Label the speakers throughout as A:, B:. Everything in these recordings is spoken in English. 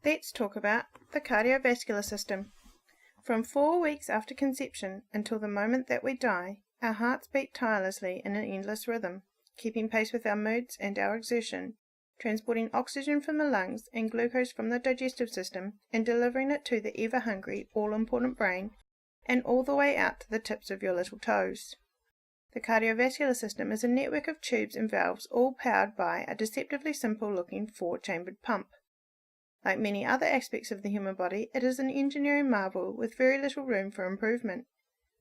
A: Let's talk about the cardiovascular system. From 4 weeks after conception until the moment that we die, our hearts beat tirelessly in an endless rhythm, keeping pace with our moods and our exertion, transporting oxygen from the lungs and glucose from the digestive system and delivering it to the ever-hungry, all-important brain and all the way out to the tips of your little toes. The cardiovascular system is a network of tubes and valves all powered by a deceptively simple-looking 4-chambered pump. Like many other aspects of the human body, it is an engineering marvel with very little room for improvement.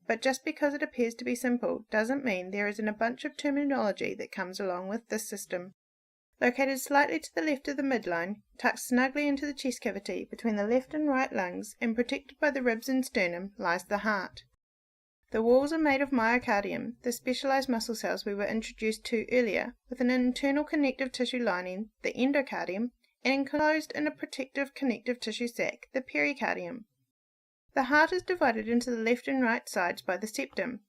A: But just because it appears to be simple doesn't mean there isn't a bunch of terminology that comes along with this system. Located slightly to the left of the midline, tucked snugly into the chest cavity between the left and right lungs and protected by the ribs and sternum, lies the heart. The walls are made of myocardium, the specialized muscle cells we were introduced to earlier, with an internal connective tissue lining, the endocardium, and enclosed in a protective connective tissue sac, the pericardium. The heart is divided into the left and right sides by the septum.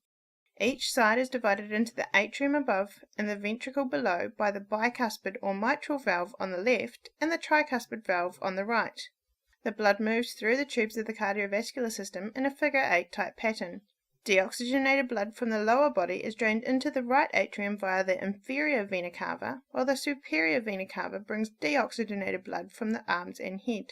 A: Each side is divided into the atrium above and the ventricle below by the bicuspid or mitral valve on the left and the tricuspid valve on the right. The blood moves through the tubes of the cardiovascular system in a figure 8 type pattern. Deoxygenated blood from the lower body is drained into the right atrium via the inferior vena cava, while the superior vena cava brings deoxygenated blood from the arms and head.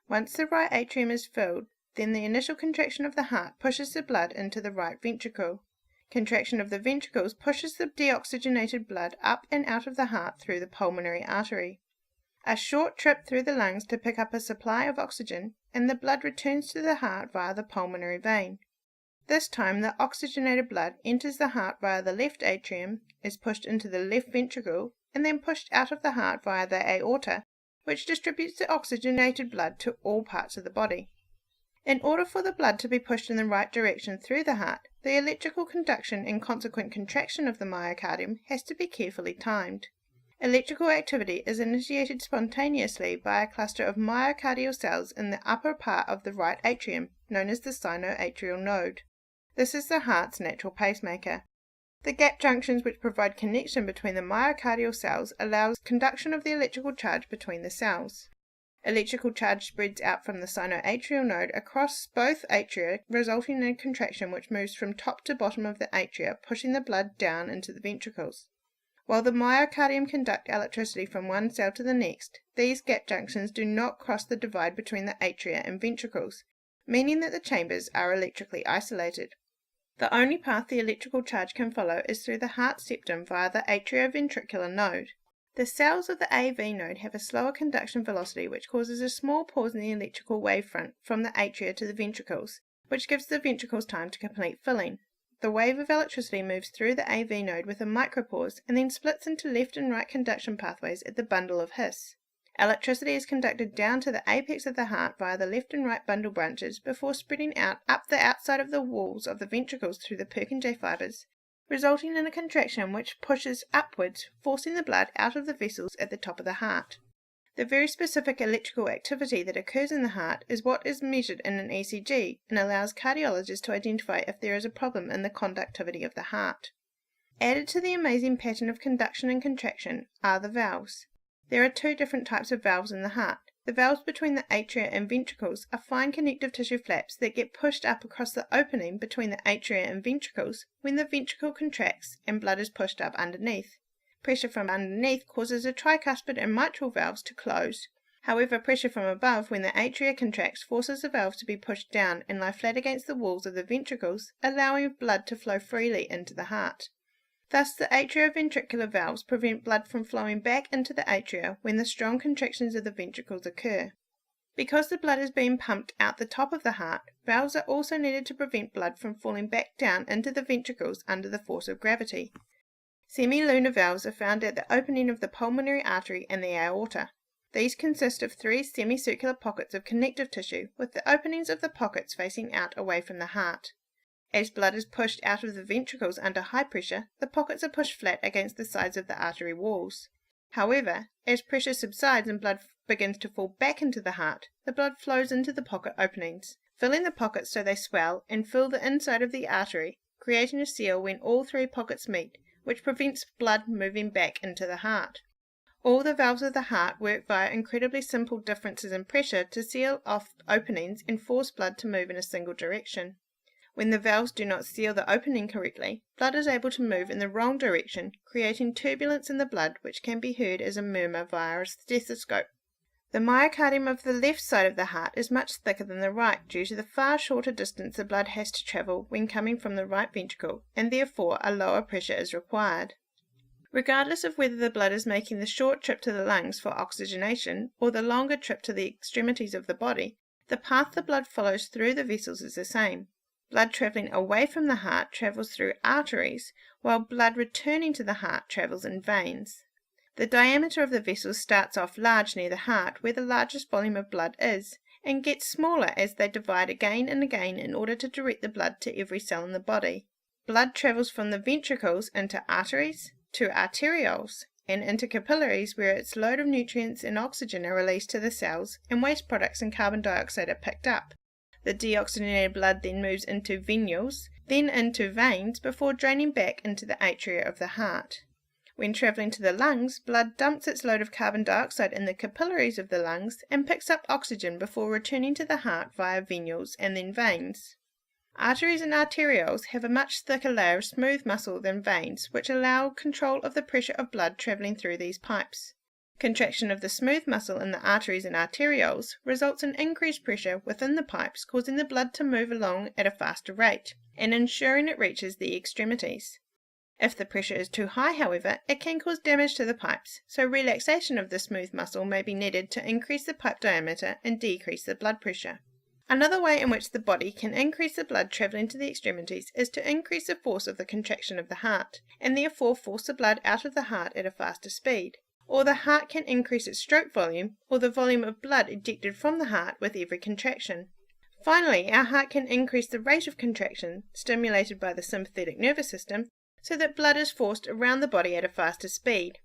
A: Once the right atrium is filled, then the initial contraction of the heart pushes the blood into the right ventricle. Contraction of the ventricles pushes the deoxygenated blood up and out of the heart through the pulmonary artery. A short trip through the lungs to pick up a supply of oxygen, and the blood returns to the heart via the pulmonary vein. This time the oxygenated blood enters the heart via the left atrium, is pushed into the left ventricle, and then pushed out of the heart via the aorta, which distributes the oxygenated blood to all parts of the body. In order for the blood to be pushed in the right direction through the heart, the electrical conduction and consequent contraction of the myocardium has to be carefully timed. Electrical activity is initiated spontaneously by a cluster of myocardial cells in the upper part of the right atrium, known as the sinoatrial node. This is the heart's natural pacemaker. The gap junctions which provide connection between the myocardial cells allows conduction of the electrical charge between the cells. Electrical charge spreads out from the sinoatrial node across both atria, resulting in a contraction which moves from top to bottom of the atria, pushing the blood down into the ventricles. While the myocardium conduct electricity from one cell to the next, these gap junctions do not cross the divide between the atria and ventricles, meaning that the chambers are electrically isolated. The only path the electrical charge can follow is through the heart septum via the atrioventricular node. The cells of the AV node have a slower conduction velocity which causes a small pause in the electrical wavefront from the atria to the ventricles, which gives the ventricles time to complete filling. The wave of electricity moves through the AV node with a micropause and then splits into left and right conduction pathways at the bundle of His. Electricity is conducted down to the apex of the heart via the left and right bundle branches before spreading out up the outside of the walls of the ventricles through the Purkinje fibers, resulting in a contraction which pushes upwards, forcing the blood out of the vessels at the top of the heart. The very specific electrical activity that occurs in the heart is what is measured in an ECG and allows cardiologists to identify if there is a problem in the conductivity of the heart. Added to the amazing pattern of conduction and contraction are the valves. There are 2 different types of valves in the heart. The valves between the atria and ventricles are fine connective tissue flaps that get pushed up across the opening between the atria and ventricles when the ventricle contracts and blood is pushed up underneath. Pressure from underneath causes the tricuspid and mitral valves to close. However, pressure from above when the atria contracts forces the valves to be pushed down and lie flat against the walls of the ventricles, allowing blood to flow freely into the heart. Thus, the atrioventricular valves prevent blood from flowing back into the atria when the strong contractions of the ventricles occur. Because the blood is being pumped out the top of the heart, valves are also needed to prevent blood from falling back down into the ventricles under the force of gravity. Semilunar valves are found at the opening of the pulmonary artery and the aorta. These consist of 3 semicircular pockets of connective tissue, with the openings of the pockets facing out away from the heart. As blood is pushed out of the ventricles under high pressure, the pockets are pushed flat against the sides of the artery walls. However, as pressure subsides and blood begins to fall back into the heart, the blood flows into the pocket openings, filling the pockets so they swell and fill the inside of the artery, creating a seal when all 3 pockets meet, which prevents blood moving back into the heart. All the valves of the heart work via incredibly simple differences in pressure to seal off openings and force blood to move in a single direction. When the valves do not seal the opening correctly, blood is able to move in the wrong direction, creating turbulence in the blood which can be heard as a murmur via a stethoscope. The myocardium of the left side of the heart is much thicker than the right due to the far shorter distance the blood has to travel when coming from the right ventricle, and therefore a lower pressure is required. Regardless of whether the blood is making the short trip to the lungs for oxygenation or the longer trip to the extremities of the body, the path the blood follows through the vessels is the same. Blood travelling away from the heart travels through arteries, while blood returning to the heart travels in veins. The diameter of the vessels starts off large near the heart, where the largest volume of blood is, and gets smaller as they divide again and again in order to direct the blood to every cell in the body. Blood travels from the ventricles into arteries, to arterioles, and into capillaries where its load of nutrients and oxygen are released to the cells, and waste products and carbon dioxide are picked up. The deoxygenated blood then moves into venules, then into veins, before draining back into the atria of the heart. When travelling to the lungs, blood dumps its load of carbon dioxide in the capillaries of the lungs and picks up oxygen before returning to the heart via venules and then veins. Arteries and arterioles have a much thicker layer of smooth muscle than veins, which allow control of the pressure of blood travelling through these pipes. Contraction of the smooth muscle in the arteries and arterioles results in increased pressure within the pipes, causing the blood to move along at a faster rate, and ensuring it reaches the extremities. If the pressure is too high, however, it can cause damage to the pipes, so relaxation of the smooth muscle may be needed to increase the pipe diameter and decrease the blood pressure. Another way in which the body can increase the blood travelling to the extremities is to increase the force of the contraction of the heart, and therefore force the blood out of the heart at a faster speed. Or the heart can increase its stroke volume, or the volume of blood ejected from the heart with every contraction. Finally, our heart can increase the rate of contraction, stimulated by the sympathetic nervous system, so that blood is forced around the body at a faster speed.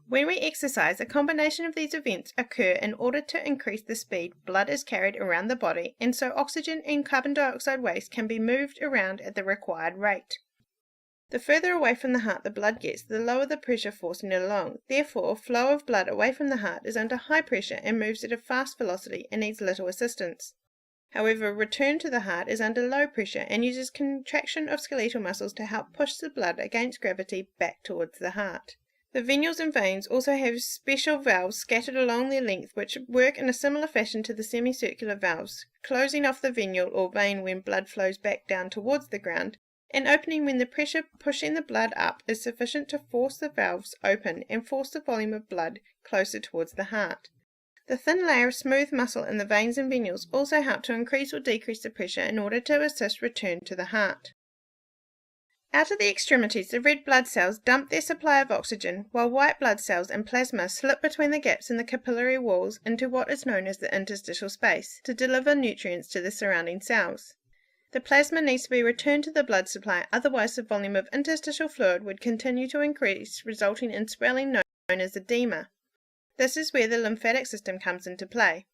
A: When we exercise, a combination of these events occur in order to increase the speed blood is carried around the body, and so oxygen and carbon dioxide waste can be moved around at the required rate. The further away from the heart the blood gets, the lower the pressure forcing it along. Therefore, flow of blood away from the heart is under high pressure and moves at a fast velocity and needs little assistance. However, return to the heart is under low pressure and uses contraction of skeletal muscles to help push the blood against gravity back towards the heart. The venules and veins also have special valves scattered along their length which work in a similar fashion to the semicircular valves, closing off the venule or vein when blood flows back down towards the ground, and opening when the pressure pushing the blood up is sufficient to force the valves open and force the volume of blood closer towards the heart. The thin layer of smooth muscle in the veins and venules also help to increase or decrease the pressure in order to assist return to the heart. Out of the extremities, the red blood cells dump their supply of oxygen, while white blood cells and plasma slip between the gaps in the capillary walls into what is known as the interstitial space, to deliver nutrients to the surrounding cells. The plasma needs to be returned to the blood supply, otherwise the volume of interstitial fluid would continue to increase, resulting in swelling known as edema. This is where the lymphatic system comes into play.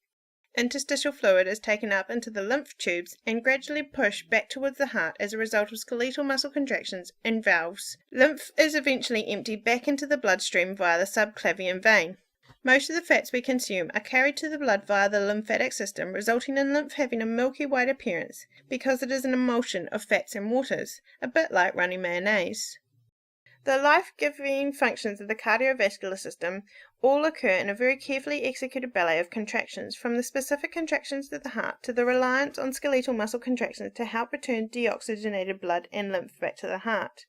A: Interstitial fluid is taken up into the lymph tubes and gradually pushed back towards the heart as a result of skeletal muscle contractions and valves. Lymph is eventually emptied back into the bloodstream via the subclavian vein. Most of the fats we consume are carried to the blood via the lymphatic system, resulting in lymph having a milky white appearance because it is an emulsion of fats and waters, a bit like runny mayonnaise. The life-giving functions of the cardiovascular system all occur in a very carefully executed ballet of contractions, from the specific contractions of the heart to the reliance on skeletal muscle contractions to help return deoxygenated blood and lymph back to the heart.